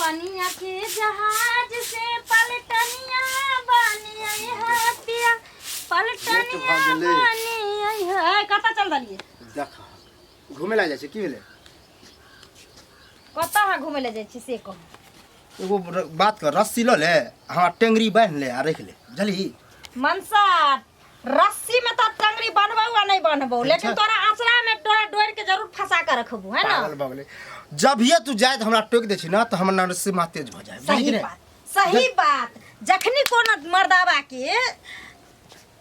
पनिया के जहाज से पलटनिया बनी है पिया पलटनिया बनी है कता चल दलिए देख घूमे ला जाय छै की भेले कता घूमे ले जाय छी से कह एगो बात कर रस्सी ल ले हमरा टेंगरी बांध ले आ रख ले जली मनसा रस्सी में तो टंगरी बनबौ नहीं बनबौ लेकिन तोरा आंचला में तोरा डोर के जरूर फंसा के रखबू है ना पागल बगले जब ये तू जाय हमरा टोक दे छी ना तो हमर नरसी मा तेज भ जाय सही बात जखनी कोन मर्दाबा के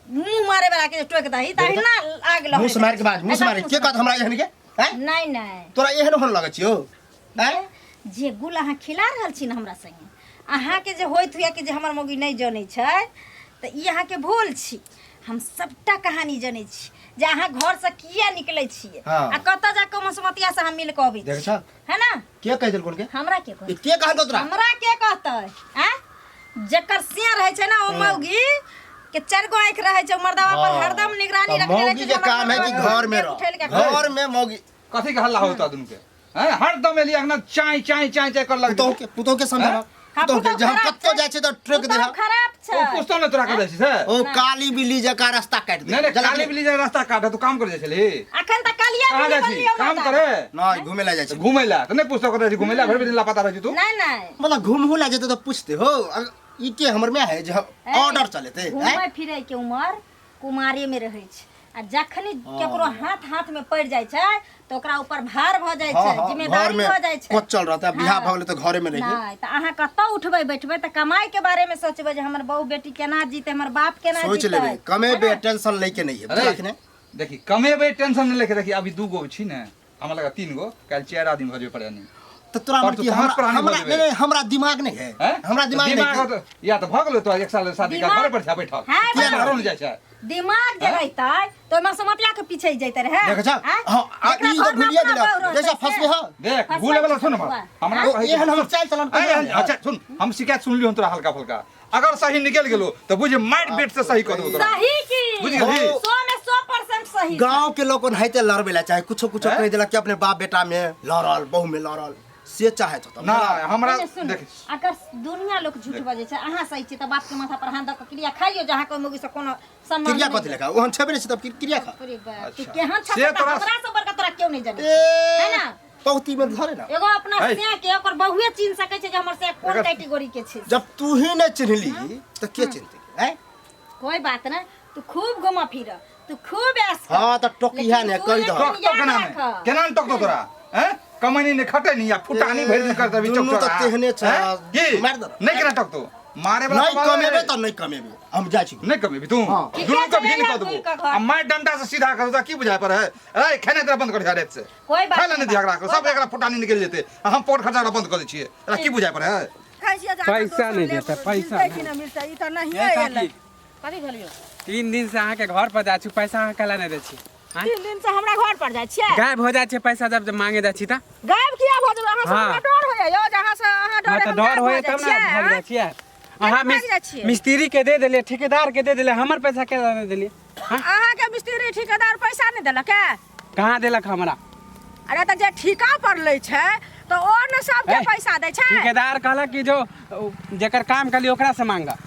मुंह मारे वाला के टोक दही तही ना आग लगे मुंह से मार के बाज मुंह से मारे के कहत हमरा एहन के हैं नहीं तोरा एहन होन लागै छियो हैं जे गुल अहाँ खिला रहल छी न हमरा संगे अहाँ के जे होइत हुआ के जे हमर मौगी नहीं जानै छै त ई अहाँ के भूल छी हम सबटा कहानी जानै छी जे अहाँ घर से किया निकलै छियै आ कत जा के मसमतिया से हम मिल के आबै छी देख छ है ना के कह देल कोन के हमरा के कह के कहल तोरा हमरा के कहतै हैं जकर सिया रहै छै ना ओ मौगी के चार गो आंख रहै छै मर्दावा पर हरदम निगरानी रखे रहै छै मौगी के काम है कि घर में रह घर में मौगी कथि के हल्ला होता दुन के हैं हरदम एलिया ना चाय चाय चाय चाय कर लग पुतो के समझा पुतो के जब कत्तो जाय छै त ट्रक दे खराब छै ओ पुस्तो न तोरा कर दै छै ओ काली बिल्ली जका रास्ता काट दे नहीं काली बिल्ली जका रास्ता काट तू काम कर जाय छली अखन त कालिया कहां जाय छी काम करे नहीं घूमे ला जाय छै घूमे ला त नहीं पुस्तो कर घूमे ला भर दिन लापता रह तू नहीं मतलब घूमहु ला जेते तो पूछते हो ई के हमर में है जे ऑर्डर चलेते घूमे फिरे के उम्र कुमारी में रहै छै आ जखनी केकरो हाथ में पड़ जाय छै तो ओकरा ऊपर भार भ जाय छै जिम्मेदारी भ जाय छै को चल रहता बियाह भ गेले तो घरे में रही नहीं त अहाँ कत्ता उठबै बैठबै त कमाई के बारे में सोचबै जे हमर बहू बेटी केना जीते हमर बाप केना जीते सोच लेबे कमेबे टेंशन लेके नहीं है देखने देखी कमेबे टेंशन नहीं लेके देखी अभी 2 गो छी ने हमरा लगा 3 गो कल 4 आदमी भजबे पड़े नहीं तो तोरा मत की हमरा नहीं हमरा दिमाग नहीं है हमरा दिमाग नहीं या तो भ गेलो तो 1 साल शादी का घर पर छा बैठा किया घरो न जाय छै दिमाग जे रहतै तो मसमतिया के पीछे जैते रहे देख छ हां ई तो भूलिया गेल जैसा फंसबे हो देख भूले वाला सुन हमरा एहन हमर चाल चलन अच्छा सुन हम शिकायत सुन लियो तोरा हल्का फुल्का अगर सही निकल गेलो तो बुझ माइट बेट से सही कर दो तोरा सही की बुझ गेली 100 में 100% सही गांव के लोगन हैते लड़बेला चाहे कुछो कह देला कि अपने बाप बेटा में लड़ल बहू में लड़ल से चाहे तो ना हमरा देख अगर दुनिया लोग झूठ बजे छै अहाँ सही छी त बाप के माथा पर हाथ द के क्रिया खाइयो जहाँ कोई मौगी से कोनो सम्मान क्रिया कथि लेखा ओहन छबे नहीं तब क्रिया खा तू केहन छ हमरा से बड़का तोरा क्यों नहीं जाने है ना पौती में धरे ना एगो अपना से के ओकर बहुए चिन्ह सकै छै जे हमर से कोन कैटेगरी के छै जब तू ही न चिन्हली त के चिन्हते हैं कोई बात ना तू खूब घुमा फिर तू खूब ऐस हां त टोकिया ने कह दो केना टोक दो तोरा हैं कमनी ने खटे नहीं या फुटानी भर दिन कर दबी चोक तो तेहने छ मार दो नहीं केना टोक तो मारे वाला नहीं कमेबे त नहीं कमेबे हम जाय छी नहीं कमेबी तू दुनु को भी निकाल दबो अब मैं डंडा से सीधा कर दो की बुझाय पर है ए खाने तेरा बंद कर दिया रेत से कोई बात खाना नहीं झगड़ा कर सब एकरा फुटानी निकल जेते हम पोट खर्चा बंद कर दै छिए एरा की बुझाय पर है पैसा नहीं देता पैसा नहीं मिलता ई त नहीं है कथि भेलियो 3 दिन से अहाँ के घर पर जाय छी पैसा अहाँ कला नहीं दै छी 3 दिन से हमरा घर पर जाय छियै गायब हो जाय छै पैसा जब मांगे जाय छी त गायब किया भ जाय अहाँ से डर होय यो जहाँ से अहाँ डर त डर होय तब ना भाग जाय छियै अहाँ मिस्त्री के दे देले ठेकेदार के दे देले हमर पैसा के दे देलिए अहाँ के मिस्त्री ठेकेदार पैसा नहीं देलक है कहां देलक हमरा अरे त जे ठेका पर ले छै तो ओ न सब के पैसा दे छै ठेकेदार कहला कि जो जेकर काम कली ओकरा से मांगा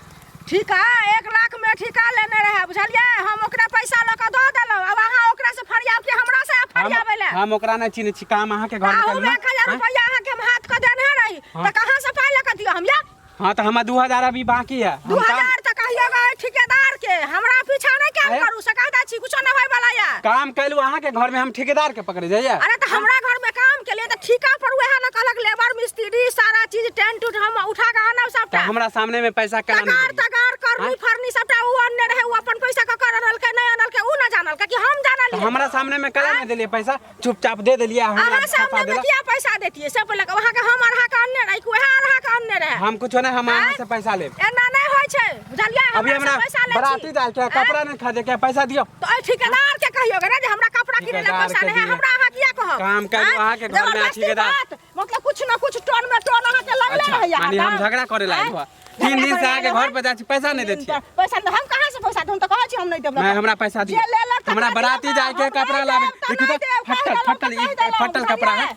ठेका 1 लाख में ठेका लेने रहे बुझलिए हम ओकरा पैसा ल के द देलौ अब अहाँ ओकरा से फरियाब के हमरा से फरियाबे ले हम ओकरा नहीं चिन्ह छी काम अहाँ के घर में कलू 1000 रुपया अहाँ के हम हाथ के देने रही त कहां से पाई ल के दियो हम या हां तो हम 2000 अभी बाकी है 2000 त कहिएगा ठेकेदार के हमरा पीछा नहीं काम करू सकैता छी कुछ न होय वाला या काम कैलू अहाँ के घर में हम ठेकेदार के पकड़े जाइए अरे त हमरा घर में काम के लिए त ठेका पर उहे न कहलक लेबर मिस्त्री सारा चीज टेंट उठ हम उठा के आनब सबटा हमरा सामने में पैसा केना नहीं तगार करनी फरनी सबटा उ अन्ने रहे उ अपन पैसा का कर अनल के नहीं अनल के उ न जानल कि हम जानल हमरा सामने में कला नहीं देलिए पैसा चुपचाप दे देलिए हमरा सामने में क्या पैसा देतिए सब पहले वहां के हम अरहा का अन्ने रही कोहे अरहा का अन्ने रहे हम कुछ नहीं हम अहाँ से पैसा लेब एना नहीं होय छै बुझलिए अभी हमरा बराती जाय के कपड़ा नहीं खरीदे के पैसा दियो तो ठेकेदार के कहियोगे ना जे हमरा कपड़ा किने ले पैसा नहीं है हमरा अहाँ किया कहब काम कर अहाँ के घर में ठेकेदार मतलब कुछ ना कुछ टोन में टोन अहाँ के लगले रहे यानी हम झगड़ा करे लायक हुआ 3 दिन से आके घर पे जाय छी पैसा नहीं देती पैसा हम कहां से पैसा दूं तो कहै छी हम नहीं देब मैं हमरा पैसा दियो हमरा बराती जाय के कपड़ा लाबे देखो तो फटल कपड़ा है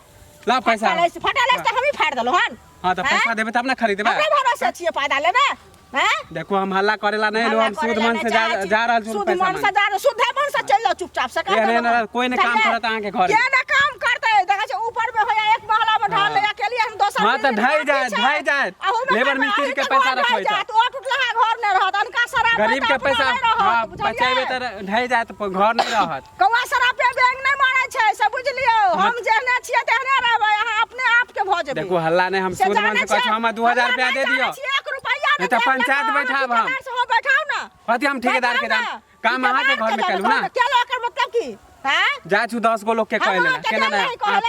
ला पैसा फटल है हम ही फाड़ देलो हन हाँ तो पैसा देबे तब ना खरीदबे। हमरा भरोसे छिए फायदा लेबे हैं। देखो हम हल्ला करेला नहीं लो, हम शुद्ध मन से जा रहल छु शुद्ध पैसा मन से जा शुद्ध मन से चल जाओ चुपचाप से कोई ने काम करत आके घर के ना काम करते देखा छै ऊपर में होया एक महला में ढाल ले के लिए हम दोसर हां तो ढाई जाए लेबर मिस्त्री के पैसा रखबै त ओ टूटला घर ने रहत अनका शराब गरीब के पैसा हां बचाइबे त ढाई जाए त घर नहीं रहत। कौवा शराब पे बैंक नहीं मारै छै से बुझलियो। हम जेहने छिए तेहने रहबै अहाँ अपने आप के भ जेबै। देखो हल्ला नहीं, हम शुद्ध मन से कहै हम 2000 रुपया दे दियो 1 रुपया नहीं तो पंचायत बैठाब हम बैठाओ ना कथि हम ठेकेदार के काम अहाँ के घर में करू ना क्या एकर मतलब की हैं। जा छु 10 गो लोग के कहले केना ना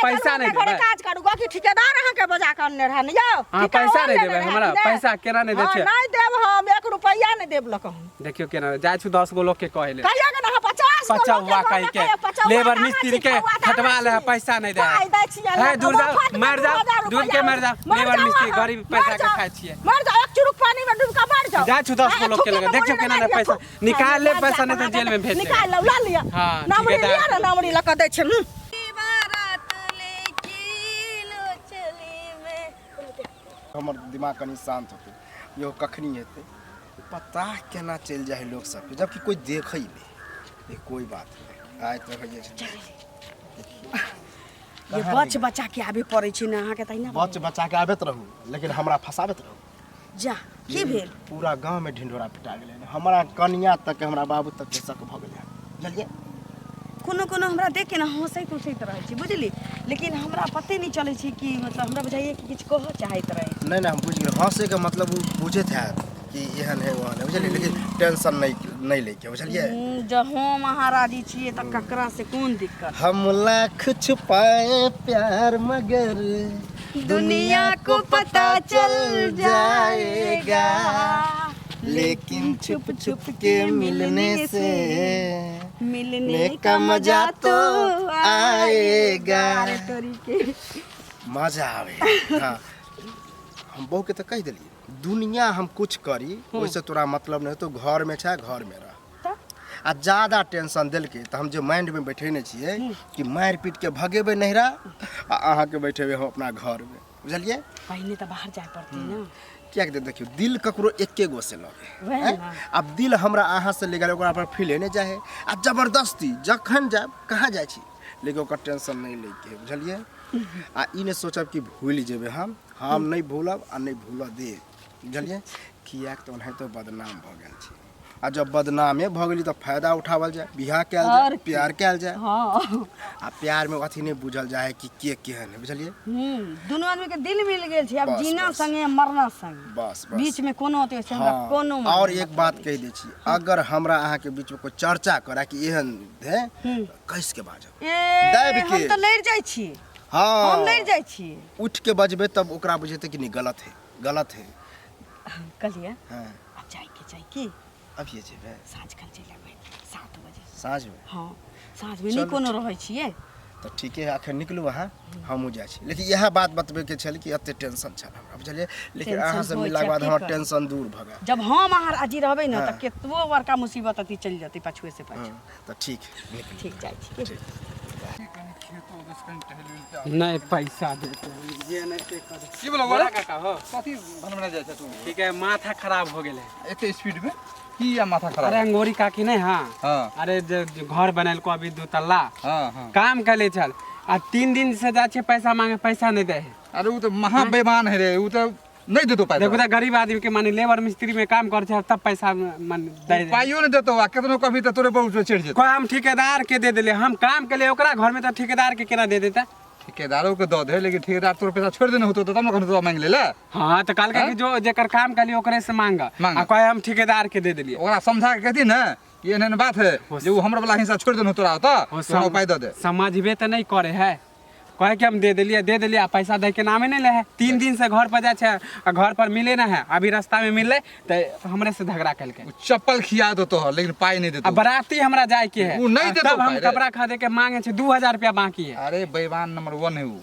पैसा नहीं देबे काज करू कि ठेकेदार अहाँ के बजा के अनने रहन यौ। हां पैसा नहीं देबे हमरा पैसा केना नहीं दे छै नहीं देब हम 1 रुपया नहीं देब लक हम। देखियो केना जा छु 10 गो लोग के कहले कहिया के ना 50 हुआ कहि के लेबर मिस्त्री के खटवा ले पैसा नहीं दे है दूर जा मर जा दूर के मर जा लेबर मिस्त्री गरीब पैसा के खाय छिए मर जा एक चुरुक पानी में डूब के मर जाओ। जा छु 10 गो लोग के लगे देखियो केना ना पैसा निकाल ले पैसा नहीं तो जेल में भेज दे निकाल लो ला लिया हां नामड़ी लिया ना नामड़ी लक दे छै। हमर दिमाग कनी शांत होते यो कखनी हेते पता केना चल जाए लोग सब जबकि कोई देखै नहीं। ये कोई बात नहीं आइ तो भइए छै ये बच बच्चा के आबे पड़ै छै ना अहाँ के तइना बच बच्चा के आबैत रहू लेकिन हमरा फसाबैत रहू। जा की भेल पूरा गांव में ढिंढोरा पिटा गेलै हमरा कनिया तक हमरा बाबू तक के शक भ गेलै बुझलिए। कोनो कोनो हमरा देख के ना हंसैत उठैत रहै छी बुझली लेकिन हमरा पते नहीं चलै छै कि मतलब हमरा बुझाइए कि किछ कह चाहैत रहे। नहीं नहीं हम बुझ गेल हंसे के मतलब वो बुझैत है कि एहन है वहन है बुझलिए लेकिन टेंशन नहीं लेके बुझलिए। जब हम महाराजी छिए त ककरा से कोन दिक्कत। हम लाख छुपाए प्यार मगर दुनिया को पता चल जाएगा लेकिन छुप छुप के मिलने से मिलने का मजा तो आएगा। के मजा आवे हाँ हम बहू के तो कह दिलिए दुनिया हम कुछ करी वैसे तोरा मतलब नहीं तो घर में छै घर में रह आ ज्यादा टेंशन दिल के तो हम जो माइंड में बैठेने छिए कि मार पीट के भगेबे नहिरा आ अहाँ के बैठेबे हम अपना घर में बुझलिए। पहले तो बाहर जाए पड़ती ना क्या कहते देखियो दिल ककरो एके गो से लगे अब दिल हमरा अहाँ से ले गेल ओकरा पर फील नहीं जाए आ जबरदस्ती जखन जाए कहाँ जाए छी लेकिन ओकर टेंशन नहीं लेके बुझलिए। आ ई नहीं सोचब कि भूल जेबे हम नहीं भूलब आ नहीं भूल दे बुझलिए कियाक तो ओनाहितो बदनाम भ गेल छी आ जब बदनामे भ गेली तो फायदा उठावल जाए बियाह कैल जाए प्यार कैल जाए। हां आ प्यार में अथी नहीं बुझल जाए कि के केहन है बुझलिए। दोनों आदमी के दिल मिल गेल छै अब जीना संगे मरना संगे बस बीच में कोनो होते से हमरा कोनो और एक बात कह दे छी अगर हमरा अहाँ के बीच में कोई चर्चा करे कि एहन है कैस के बाजब दाब के हम तो लड़ जाय छी। हां हम लड़ जाय छी उठ के बजबे तब ओकरा बुझेते कि नहीं गलत है कहलिए हां अब जाय की अब ये जेबे साँझ खन चल आबै 7 बजे साँझ में। हां साँझ में नहीं कोनो रहै छिए तो ठीक है अखन निकलू अहाँ हमहूँ जाइ छी लेकिन यह बात बतबे के छल कि एते टेंशन छल हमरा बुझलिए लेकिन अहाँ से मिलला के बाद हमर टेंशन दूर भ गेल। जब हम अहाँ राजी रहबै ना त केतबो बड़का मुसीबत अति चल जतै पाछुए से पाछू तो ठीक ठीक जाय छी नहीं पैसा देते ये नहीं के कर की बोलो बड़ा काका हो कथी बनबना जाय छ तू ठीक है माथा खराब हो गेले एते स्पीड में की या माथा खराब अरे अंगोरी काकी नहीं हां हां अरे जो घर बनल को अभी 2 तल्ला हां हां काम कले चल आ 3 दिन से जा छे पैसा मांगे पैसा नहीं दे। अरे वो तो महा बेईमान है रे वो तो नहीं देतो पैसा देखो तो गरीब आदमी के माने लेबर मिस्त्री में काम कर छे तब पैसा मन दे पाइयो नहीं देतो आ केतनो कभी तो तोरे बहुत चढ़ जेतो कोई हम ठेकेदार के दे देले हम काम के लिए ओकरा घर में तो ठेकेदार के केना दे देता ठेकेदारों के दो दे लेकिन ठेकेदार तोरे पैसा छोड़ देने होतो तो तब न तो मांग ले ले। हां तो काल के जो जेकर काम के लिए ओकरे से मांगा आ कोई हम ठेकेदार के दे देलिए ओकरा समझा के कहती ना ये एहन बात है जो हमरा वाला हिस्सा छोड़ देने तोरा तो कोनो उपाय दे समझबे त नहीं करे है कहे के हम दे देलिए आ पैसा दे के नामे नहीं ले है 3 दिन से घर पर जा छे आ घर पर मिले ना है अभी रास्ता में मिलले तो हमरे से झगड़ा कल के चप्पल खिया देतो हो लेकिन पाई नहीं देतो आ बराती हमरा जाए के है वो नहीं देतो तब हम कपड़ा खरीदे के मांगे छे 2000 रुपया बाकी है। अरे बेईमान नंबर 1 है वो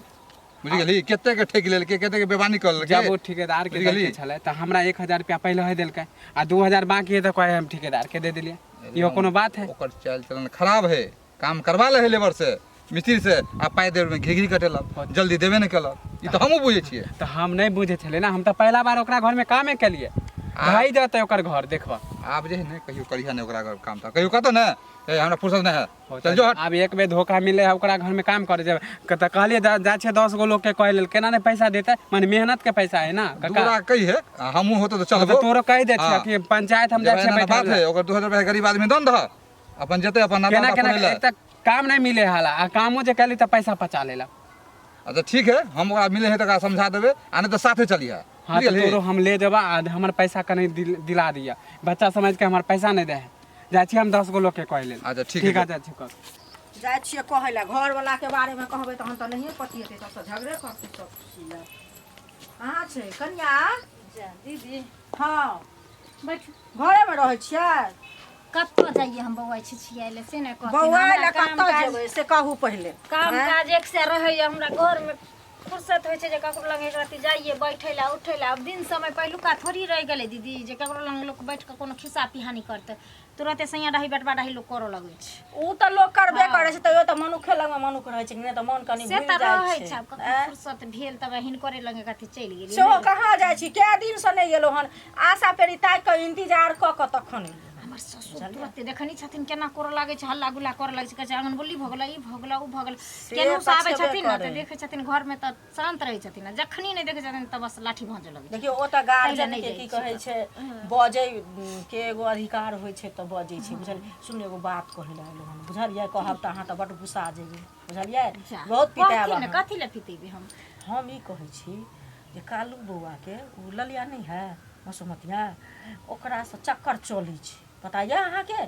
बुझ गेली केते के ठेक लेल के केते के बेईमानी कर लेल जब वो ठेकेदार के दे छले त हमरा 1000 रुपया पहले है देलकै आ 2000 बाकी है त कहे हम ठेकेदार के दे देलिए यो कोनो बात है। ओकर चाल चलन खराब है काम करवा ले लेबर से मिस्त्री से आ पाई देर में घिघी कटेलक जल्दी देबे नहीं केलक ई तो हमहूँ बुझै छियै। तो हम नहीं बुझे थे ना, हम तो पहला बार ओकरा घर में कामे के लिए भाई जाते ओकर घर देखबा। आब जे है ने कहियो करिया ने ओकरा घर काम था, कहियो कहतो ने ए हमरा फुर्सत नहीं है, चल जो हट। अब एक बेर धोखा मिले है ओकरा घर में काम करे जब त कहलिए जा छे 10 गो लोग के कह लेल केना ने पैसा देते, माने मेहनत के पैसा है ना काका। दूरा कही है हमहूँ होतो तो चलबो। तो तोरो कह दे हाँ। कि पंचायत हम जा छे बात बैठा है ओकर 2000 रुपया गरीब आदमी दन दह अपन जते अपन नाता केना केना अपन ले। एक त काम नहीं मिले हाला आ कामो जे कहली त पैसा पचा लेला। अच्छा ठीक है, हम ओकरा मिले है तो समझा देबे, आने तो साथे चलिए। हाँ तो तोरो हम ले देबा आ हमर पैसा कने दिला दिया, बच्चा समझ के हमर पैसा नहीं दे है। जा छी हम 10 गो लोग के कह लेल। अच्छा ठीक है है। जा छी कर जाइ छियै कहै लए घर वाला के बारे में कहबै तहन तऽ नहिए पतिएतै, तब तऽ झगड़े करतै सब चीज लए। कहाँ छै कन्या? दीदी हाँ बैठ। घरे में रहै छियै? कतऽ जाइए हम बौआ छिछियाले से ने कहते बौआ हमरा लए काम कतऽ काज जेबै से कहू पहिले। काम हैं? काज एक से रहैया हमरा घर में फुर्सत होइ छै जे ककरो लग एक रति जाइए बैठे ला उठे ला। अब दिन समय पहिलुका थोड़ी रह गेलै दीदी जे ककरो लग लोग बैठ के कोनो खिस्सा पिहानी करतै, तुरंते सैया रही बेटबा रही लोग करऽ लगै छै। उ तऽ लोग करबे करै छै, तैयो तऽ मनुखे लग में मनुख रहै छै, नहि तऽ मन कनि से भूल तऽ जाइ रहै छै। छै, आब कखनो हैं? फुर्सत भेल तब हिनकरे लगे कथी चलि गेली। सेहो कहाँ जाइ छी, कै दिन से नहि गेलौ हन, आशा पेरी ताकि कऽ इंतजार कऽ कऽ तखन एलियै। हमर ससुर तुरंते देखनी छथिन केना करऽ लागै छै, हल्ला गुल्ला करऽ लागै छै, कहै छै आंगन बोली भऽ गेलै, ई भऽ गेलै, उ भऽ गेलै। केनहु से तऽ आबै छेबे छथिन ने करै। तऽ देखै छथिन घर में तऽ शांत रहै छथिन, जखनी नहि देखै छथिन तऽ बस लाठी भांजऽ लगै छै। देखियो ओ तऽ गार्जियन नहि के जाइ की छी कहै छै, बजै के एगो अधिकार होइ छै तऽ बजै छै, बुझल। सुन एगो बात कहै लए एलौ हन, बुझलियै? कहब तऽ अहाँ तऽ बड्ड गुस्सा जेबै, बुझलियै? जा, बहुत पिटाएब कहथिन ने, अहाँ। कथी लए पिटेबै हम? हम ई कहै छी जे कालू बौआ के उ ललिया नहीं है मसुमतिया, ओकरा से चक्कर चलै छै, पता ये अहाँके?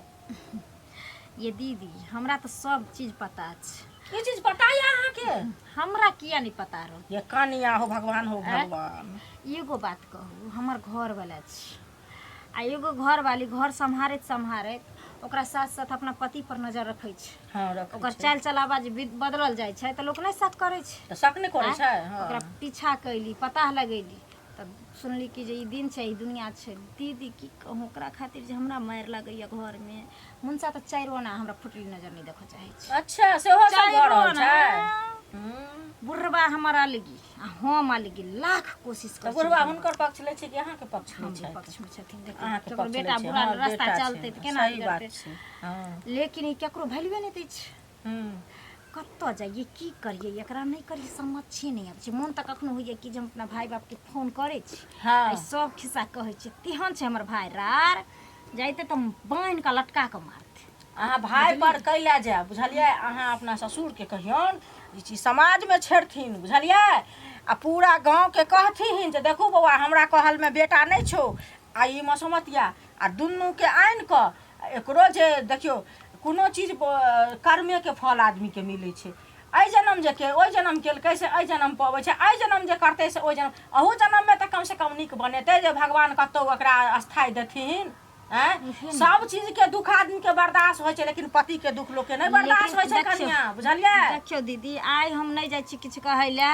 ये दीदी हमरा तो सब चीज पता छै। ई चीज पता ये अहाँके? हमरा किया नहीं पता रहो? ये कनिया हो भगवान हो भगवान। एगो बात कहू, हमर घर वाला छै आ एगो घर वाली घर सम्हारैत सम्हारैत ओकरा साथ साथ अपना पति पर नजर रखै छै। हाँ रखै ओकर छै। चाल चलावा जे बदलल जाइ छै तऽ लोक नहीं शक करै छै। तऽ शक नहि करै छै? ओकरा हाँ। पीछा कैली, पता लगैली तब सुनली कि जे ई दिन छै, ई दुनिया छै। दीदी की कहूँ ओकरा खातिर जे हमरा मारि लगैया घर में, मुनसा तऽ 4 आना हमरा फुटली नजर नहीं देखऽ चाहै छै। अच्छा सेहो सब घर 4 रहल आना छै। बुढ़बा हमारा अलगी आ हम अलगी, लाख कोशिश तऽ कर बुढ़वा हुनकर पक्ष लै छै कि अहाँके पक्ष लै छै? पक्ष में छथिन। अहाँके देखिए पक्ष लै बेटा छै। बुरा हाँ, रास्ता बेटा चलतै छै। तऽ केना सही बात करतै? छै। हाँ। लेकिन ई केकरो वैल्यूए नहीं दै छै। हम्म। कतऽ जाइए की करिए, एकरा नहीं करिए समझे नहीं आबै छै। मोन तऽ कखनो होइए कि जे हम अपना भाई बाप के फोन करे छी, हाँ। आ सब खिस्सा कहै छै। तेहन छै हमर भाई रार, जाइते तऽ बान्हि कऽ लटका कऽ मारते। अहाँ भाई पर कैला जाए, बुझलियै? अहाँ अपना ससुर के कहियौन ई चीज समाज में छेड़थिन, बुझलियै? आ पूरा गांव के कहथिन जे देखू बौआ हमरा कहल में बेटा नहीं छौ, आ ई मसुमतिया, आ दुनू के आनि कऽ एकरो जे देखियो कोनो चीज कर्मे के फल आदमी के मिलै छै। एहि जन्म जे के ओहि जन्म केलकै से एहि जन्म पबै छै, एहि जन्म जे करतै से ओहि जन्म, अहू जन्म में तऽ कम से कम नीक बनेतै जे भगवान कतौ ओकरा स्थायी देथिन। सब चीज के दुख आदमी के बर्दाश्त होइ छै, लेकिन पति के दुख लोग के नहीं बर्दाश्त होइ छै कन्या, बुझलियै? देखियो दीदी आइ हम नहीं जाइ छी किछु कहै लए,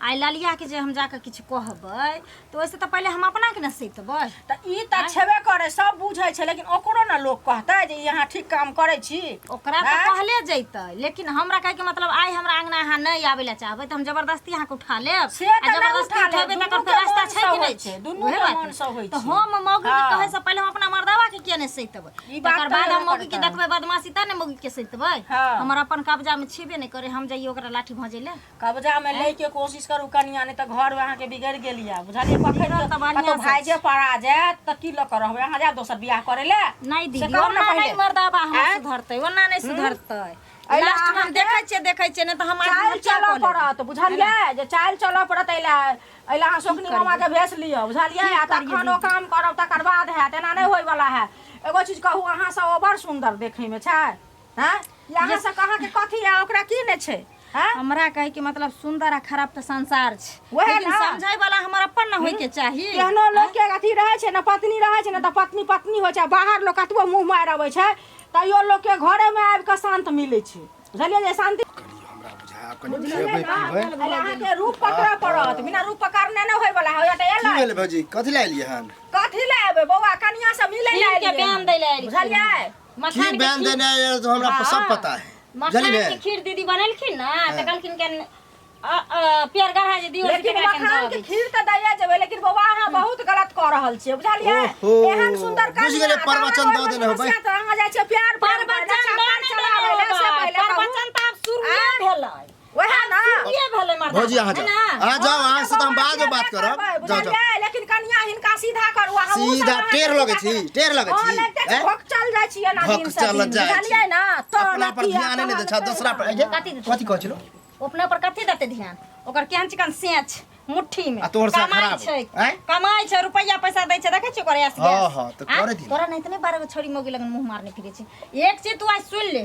आइ ललिया के जे हम जाके किछु कहबै तऽ ओइसे तऽ पहिले हम अपना के न सैतबै। तऽ ई तऽ छेबे करे, सब बुझै छै, लेकिन ओकरो न लोग कहतै जे यहाँ ठीक काम करै छी। ओकरा तऽ कहले जैतै, लेकिन हमरा कहे के मतलब आइ हमरा अंगना अहाँ नहीं आबै लए चाहबै तऽ हम जबरदस्ती अहाँ के उठा लेब। से तऽ नहीं जबरदस्ती उठा लेब, उठेबै दुनू तकर के रास्ता मन छै सँ कि होइ नहीं छै, छै? दुनू उहे के बात मन है। सँ होइ तऽ छै। हम मौगी के हाँ। कहे से पहिले हम अपना मर्दावा के किया नहीं सैतबै? ई बात तकर तऽ बाद हम हेबे मौगी के करतै। देखबै बदमाशी त ने मौगी के सैतबै। हाँ। हमर अपन कब्जा में छेबे नहीं करे, हम जाइए ओकरा लाठी भांजे ले। कब्जा में ले के कोशिश करू कनिया, नहीं तो घर में अहाँ के बिगड़ गेलिया, बुझलियै? पकड़ बिगड़ल तऽ बढ़ियाँ तो से भाइजे पड़ा जायत तऽ की लऽ के रहबै? अहाँ जायब दोसर बियाह करे ले? नहीं से दीदी कहू ने ओना पहिले। नहीं मर्दावा हम आँय? सुधरतै, ओना नहीं सुधरतै। अइला लास्ट में हम अहाँके देखै छियै नहीं तो हम चाल चलऽ पड़त, बुझलियै? जे चाल चलऽ पड़त, अइला अहाँ सोकनी मामा के भेस लिअ, बुझलियै? आ तखन ओ काम करब, तकर बाद हैत, एना नहीं होय वाला है। एगो चीज कहू, अहाँ सब बड़ सुंदर देखै में छै, हैं? यहाँ से कहाँ के कथी है, ओकरा की ने छै? हैं? हमरा कहे के मतलब सुंदर आ खराब तो संसार छै, वएह लेकिन ना। समझै वाला हमर अपन न होय के चाही। केहनो लोग के अथी रहे छै ना, पत्नी रहे छै ना, तो पत्नी पत्नी होइ छै। बाहर लोग कतबो मुंह मारि अबै छै तैयो लोग के घरे में आबि के शांत मिलै छै, बुझलियै? जे शांति हमरा बुझाय कनि खेबै पीबै अहाँ के रूप पकड़ पड़त, बिना रूप पकड़ने न होय वाला है। की एलै भेल भौजी? कथी लए एलियै हन? कथी ले एबै बौआ? कनिया से मिलै ले के बयान दै ले बुझलियै? की मखान बयान देने आयल तो हमरा हाँ। सब पता है, मखान बुझलियै? के खीर दीदी बनेलखिन ना, त कहलखिन के प्यार गढ़ा जे दियो लेकिन मखान के खीर त दैया जेबे लेकिन बाबा अहाँ बहुत गलत क रहल छियै बुझलियै ओहो, एहन सुंदर बुझि गेलियै, प्रवचन दऽ देने होबै। अहाँ जाइ छियै प्यार प्रवचन त आब शुरुए भेलै ओहे ना शुरुए भेलै मर्द भौजी अहाँ जाओ अहाँ जाओ, अहाँ से तो हम बाद में बात करब। जाओ जाओ, लेकिन कन्या हिनका सीधा करू अहाँ सीधा टेढ़ लगे छी, टेढ़ लगे छी, हैं? भक चल जाइ छियै ना दिन भक से चल दिन, जाइ छी। बुझलियै ना तो अपना पर ध्यान नहीं दे छ, दूसरा पर कथी कहै छलो? अपना पर कथी देते ध्यान ओकर केहन चिकन सेंच मुट्ठी में आ तोहर से कमाई खराब छै हैं? कमाई छै रुपया पैसा दै छै देखै छियै करे आस हाँ, हाँ, तो करे दी। तोरा नहीं तने 12 गो छोरी मोगी लगन मुंह मारने फिरे छै एक चीज तू आज सुन ले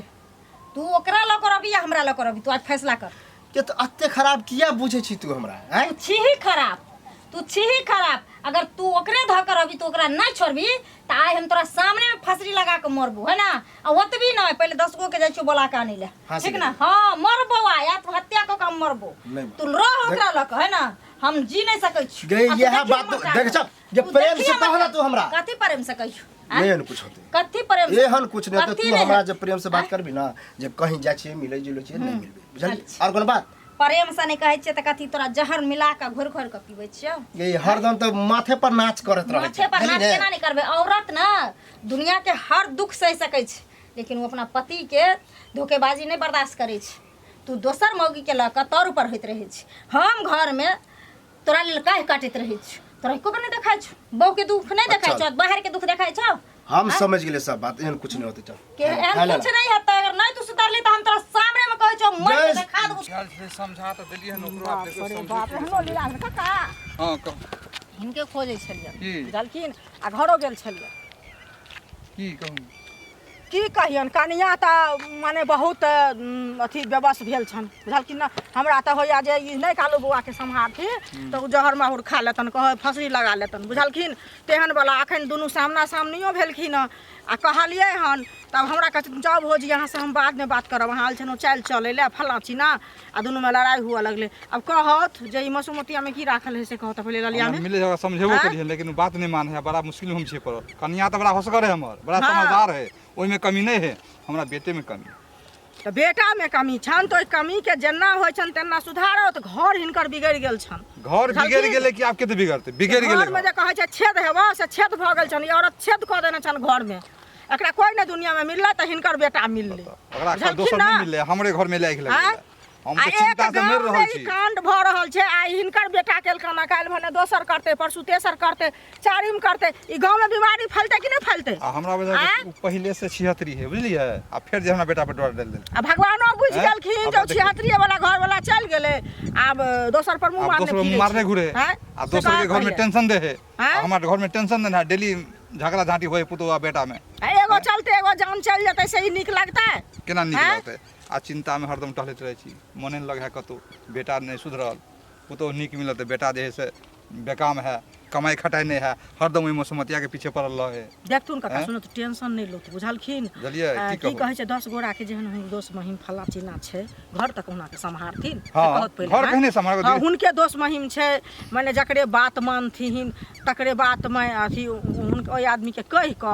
तू ओकरा ल करबी या हमरा ल करबी तू आज फैसला कर के तो अत्ते खराब किया बुझे छी तू हमरा, हैं? तू छी खराब अगर तू ओकरे ध करबी तो ओकरा नहीं छोड़बी त आइ हम तोरा सामने में फसरी लगा के मरबू है ना आ ओतबी नहीं पहले 10 गो के जाइ छी बोला के आनी ले हाँ, ठीक सीधे। ना हां मरबो आ या तू हत्या क के मरबो नहीं। तू रह ओकरा ल के है ना हम जी नहीं सकै छी गई यह बात तो देख छ, ये प्रेम से कहला तू हमरा। कथी प्रेम से कहियो नहीं कुछ होते। कथी प्रेम से एहन कुछ नहीं तो कथी तू नहीं हमरा है? जब प्रेम से बात करबी ना, जब कहीं जाय छी मिलै जुलै छी नहीं मिलबे, बुझली? और कोन बात? प्रेम से नहीं कहै छियै त कथी तोरा जहर मिला के घोर घोर के पीबै छियै ये हरदम तो माथे पर नाच करत रहे माथे पर नाच केना नहीं करबे औरत ना दुनिया के हर दुख सह सकै छै लेकिन वो अपना पति के धोखेबाजी नहीं बर्दाश्त करै छै तू दोसर मौगी के ल के तौर पर होइत रहै छै हम घर में तोरा लेल काहे काटैत रहै छी तोरा एको बार नहीं देखाइ छ बहू के दुख नहीं देखाइ छ बाहर के दुख देखाइ छ हम समझ गेले सब बात, एहन कुछ नहीं होते। चल के एहन कुछ नहीं हेतै अगर नहीं तू सुधरली त हम तोरा सामने में कहै छौ मर के जय- देखा देबो ख्याल से समझा तो दिलिए न ओकरो आप देखो समझ बाप रे हमरो लीला काका हां कह हिनके खोजै छलियै की? बुझलखिन आ घरो गेल छलियै की कहूं की कहियन कनिया त माने बहुत अथी व्यवस्थ भेल छन बुझलखिन ना हमरा त होइया जे ई नहीं कालू बौआ के सम्हारथी त उ जहर माहुर खा लेतन कह फसरी लगा लेतन बुझलखिन तेहन वाला अखन दुनू सामना सामनियो भेलखिन आ कहलियै हन तब हमरा कहै जाओ भौजी यहाँ से हम बाद में बात करब अहाँ आयल छनो चाल चले ले फला चीना आ दुनू में लड़ाई हुआ लगले अब कहत जे ई मसुमतिया में की राखल है से कहत पहले ललिया में मिले जगह समझेबो हाँ? करिए लेकिन बात नहीं मान है बड़ा मुश्किल हम छे पर कन्या तो बड़ा होशगर है हमर बड़ा हाँ। समझदार है ओइ में कमी नहीं है हमरा बेटे में कमी त बेटा में कमी छन तो कमी के जेना होइ छन तेना सुधारो त घर हिनकर बिगड़ गेल छन घर बिगड़ गेले कि आपके तो बिगड़ते बिगड़ गेले घर में जे कहै छै छेद हेबो से छेद भ गेल छन ई औरत छेद क देने छन घर में एकरा कोई न दुनिया में मिलला त हिनकर बेटा मिलले ओकरा का दोसर नहीं मिले हमरे घर में लाइक लगे हम तो चिंता से मर रहल छी कांड भ रहल छै आ हिनकर बेटा के खाना काल भने दोसर करते परसु तेसर करते चारिम करते ई गांव में बीमारी फैलते कि नहीं फैलते आ हमरा वजह से पहले से छिहत्तरी है बुझलिए आ फिर जे हमरा बेटा पर डर डाल आ भगवानो बुझ हैं? गेलखिन अब जो देखिए। छिहत्तरी वाला घर वाला चल गेले आब दोसर पर मुंह अब मारने दोसर फिरे मारने छै। घुरे हैं? आ से दोसर कहा के घर में पहिले। टेंशन दे है हैं? हमारे घर में टेंशन देना है डेली झगड़ा झांटी होए पुतवा बेटा में आ एगो चलते एगो जान चल जेतै से ही नीक लगतै केना नीक हैं? लगतै आ चिंता में हरदम टहलैत रहै छी मोने न लगे है कतौ बेटा नहीं सुधरल पुतौ नीक मिलत बेटा जे है से बेकाम है कमाई खटाई नहीं है हरदम ओइ मसुमतिया के पीछे पड़ल रहे देखथुन काका हैं? सुनो तो टेंशन नहीं लो बुझलखिन बुझलियै, की की कहू? कहै छै 10 गोरा के जेहन हम दोस्त महिम फला चिन्ना छै घर तक हुना के सम्हारथिन से हाँ, कहत पहिले, घर हैं? कहने सम्हार के हाँ, दियै। हुनके दोस्त महिम छै माने जकरे बात मानथिन तकरे बात में अथी हुनके ओइ आदमी के कहि क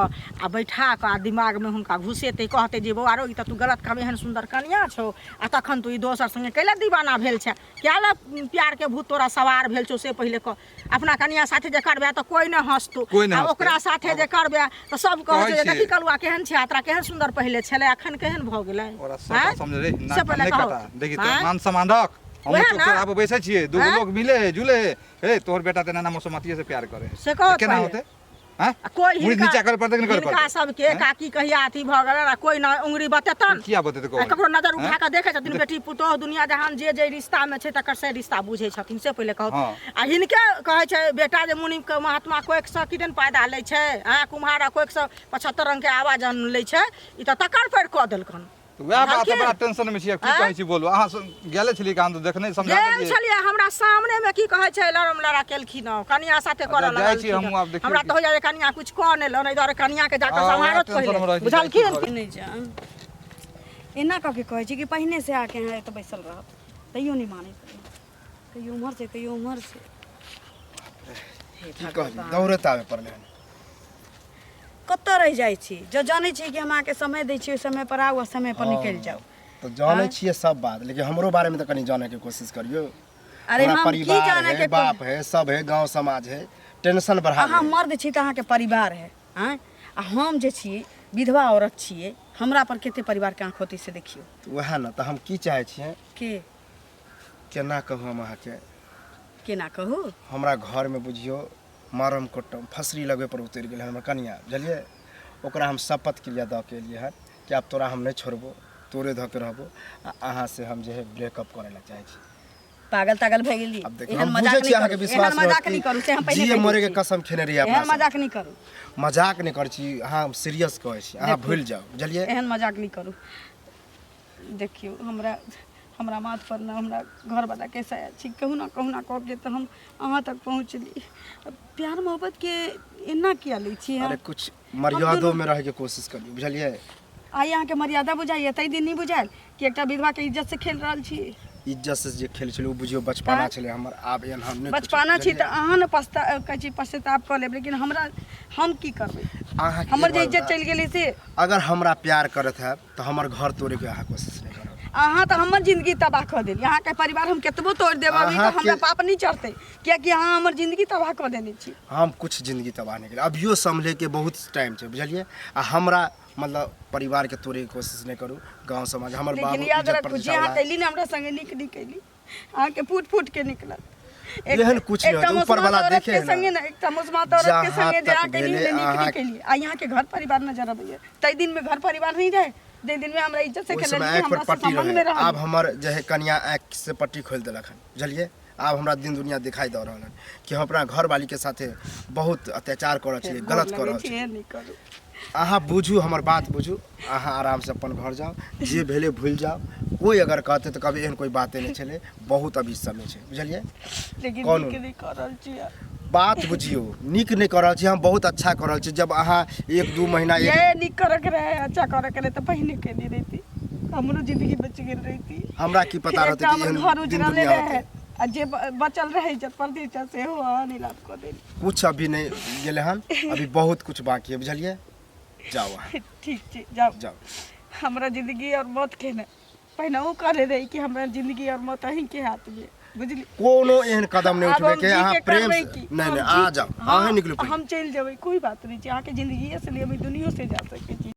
आ बैठा क आ दिमाग में हुनका घुसेतै कहतै जे बौआ रो ई त तू गलत काम एहन सुंदर कन्या छौ आ तखन तू ई दोसर संगे कैला दीवाना भेल छै क्याला प्यार के भूत तोरा सवार भेल छौ से पहिले क अपना कन्या साथे जे करबे त कोई न हंसतौ कोई न आ हंसतै। ओकरा साथे जे करबे त सब कहै छै कहै जे देखी छियै। कलुआ केहन छै यात्रा केहन सुंदर पहिले छलै अखन केहन भ गेलै ओरा हैं? सब समझ रे ना से पहिले नहीं कहू। कटा देखी तो हैं? मान सम्मान रख हम वएह चौक ना। से आबो बैसे छिए दू हैं? लोग मिले जुले हे तोहर बेटा तेना मसुमतिये से प्यार करे से कहत केना पहिले। होते हैं आ कोई मुड़ी नीचा करे पड़ते कि नहीं करे हिनका पड़ते सबके हैं? काकी कहिया अथी भ गेलै आ कोई न उंगली बतेतन किया बतेते को आ ककरो नजर उठा के देखे छथिन बेटी पुतोह दुनिया जहान जे जे रिश्ता में छै तकर से रिश्ता बुझै छथिन से पहिले कहत हाँ। आ हिनके कहै छै बेटा जे मुनि के महात्मा कोई सौ किदन पैदा लै छै आ कुम्हारा कोई 175 रंग के आवाज लै छै ई त तकर पर क देलकन तो वह बात है बुझलखिन? बड़ा टेंशन में छिए की हैं? कहै छी बोलू अहाँ गेले छली कान तो देखने समझा गेल दिए छलियै हमरा सामने में की कहै छै लड़म लड़ा केलखिन हँ कनिया साथे करऽ अच्छा, जाइ छी लगलखिन हमहूँ आब देखियौ हमरा कि- तऽ होइया जे कनिया कुछ कऽ नहि लन एहि दुआरे कनिया के जाकऽ हाँ, सम्हारत टेंशन में पहिले रहै छी, बुझलखिन जाइ छी नहीं जान एना कह के कहै छी कि पहिने से आके यहाँ एतऽ बैसल रहब तैयो नहीं माने कहियो उम्हर से कहियो उम्हर से की कहली दौड़त आवे पड़ले हन। कतऽ रह जाइ छी जो जानै छी कि हम अहाँके समय दै छी ओहि समय पर आउ आ समय पर निकलि जाउ तो जाने छिए सब बात, लेकिन हमरो बारे में तो कनी जाने के कोशिश करियो। अरे हमरा हम की परिवार जाने है, के बाप है, सब है, गांव समाज है, टेंशन बढ़ा अहाँ दे। मर्द छी तऽ अहाँके परिवार है आँय आ हम जे छियै विधवा औरत छियै, हमरा पर कते परिवार के आँख होती से देखियो। वएह ना तो हम की चाहे छिए, के केना कहू हम अहाँ के, केना कहू? हमरा घर में बुझियो मारम कुटम फसरी लगे पर उतर गेल हमर कनिया, बुझलिए। ओकरा हम शपथ क्रिया दऽ के एलिए हन कि आब तोरा हम नहीं छोड़बो, तोरे धऽ के रहबो, अहाँ से हम जे है ब्रेकअप करे ला चाहे छी। पागल तागल भए गेली। अब देखिए एहन हम मजाक बुझे छी नहीं अहाँ के करू, विश्वास एहन मजाक नहीं करू से हम पहले जिए कहि मरे दै के छी। कसम खेने रही एहन अपना मजाक नहीं करू, मजाक नहीं कर छी, अहाँ सीरियस कहै छी, अहाँ देखू। भूल जाओ, बुझलिए। एहन मजाक नहीं करू। देखियो हमरा माथ पर ना हमरा घर वाला कैसा है छी, कहू ना कह के तो हम अहाँ तक पहुँचली। प्यार मोहब्बत के एना किया लै छी? अरे कुछ मर्यादों में रह के कोशिश करियो, बुझलिए। आई यहाँ के मर्यादा बुझाइए, तई दिन नहीं बुझायल कि एक विधवा के इज्जत से खेल रहा छी। इज्जत से जे खेल छलै ओ बुझियो बचपना छलै हमर, आब एहन हम नहीं बचपना छी तऽ अहाँ ने पश्चाताप कऽ लेब, लेकिन हमरा हम की करबै? अहाँ हमर जे इज्जत चलि गेलै से अगर हमरा प्यार करत है तो हमर घर तोड़े के अहाँ कोशिश नहीं करब। अहाँ तऽ हमर जिंदगी तबाह कऽ देली। अहाँके परिवार हम केतबो तोड़ देब अभी तऽ हमरा पाप नहीं चढ़तै, कियाकि अहाँ हमर जिंदगी तबाह कऽ देने छी। हम कुछ जिंदगी तबाह नहीं केलिए, अभियो संभले के बहुत टाइम छै, बुझलिए। आ हमरा मतलब परिवार के तोड़े के कोशिश नहीं करू, गांव समाज हमर बाबू लेकिन याद इज्जत रखू जे प्रतिष्ठा अहाँ वाला। कैली ने हमरा संगे नीक नहीं कैली, अहाँके फूट फूट के निकलत। एहन कुछ नहीं होता, ऊपर वाला देखे है संगे ना। ना एकटा मुस्मात औरत के जहाँ संगे जे तक अहाँ कैली भेले नीक नहीं अहाँ- कैली। आ यहाँ के घर परिवार नजर अबैया, तई दिन में घर परिवार नहीं रहे, जे दिन में हमरा इज्जत से ओहि खेलल समय छी, आँखि पर हमरा से पट्टी संबंध में रहे, रहल। आब हमर जे है कनिया आँखि से पट्टी खोल देलक हन, बुझलिए। आब हमरा दिन दुनिया दिखाई दऽ रहल हन कि हम अपना घर वाली के साथे बहुत अत्याचार कर रहल छी, गलत कर रहल छी। नहीं करू। अहाँ बुझू, हमर बात बुझू, अहाँ आराम से अपन घर जाओ, जे भेले भूल जाओ। कोई अगर कहते तो कभी एहन कोई बातें नहीं चले, बहुत अभी समय छै, बुझलिए। लेकिन कौन? नीक नहीं कर रहल छी। बात बुझियो, नीक नहीं कर रहल छी, हम बहुत अच्छा कर रहल छी। जब अहाँ 1-2 महीना ये नीक करे के रहे, अच्छा करे के रहे तो पहले के नहीं रहती, हमरो जिंदगी बच गेल रहती। हमरा की पता रहते कि एहन घर दिन उजरले दुनिया रहे होते। आ जे बचल रहे इज्जत प्रतिष्ठा से हो नीलाम कर देली। कुछ अभी नहीं गेले हन, अभी बहुत कुछ बाकी है, बुझलिए। जाओ अहाँ, ठीक छै, जाओ। जाओ। हमरा जिंदगी और मौत के ने पहिने वो करे रही कि हमरा जिंदगी और मौत अहीं के हाथ में, बुझली। कोनो एहन कदम नहीं आब उठबे हम के, जी अहाँ के प्रेम करबै से की? नहीं हम नहीं जी- आ जाओ, हाँ, अहाँ निकलू पहले। हम चल जेबै, कोई बात नहीं छै। अहाँ के जिंदगी से लिए दुनिया से जा सके छी।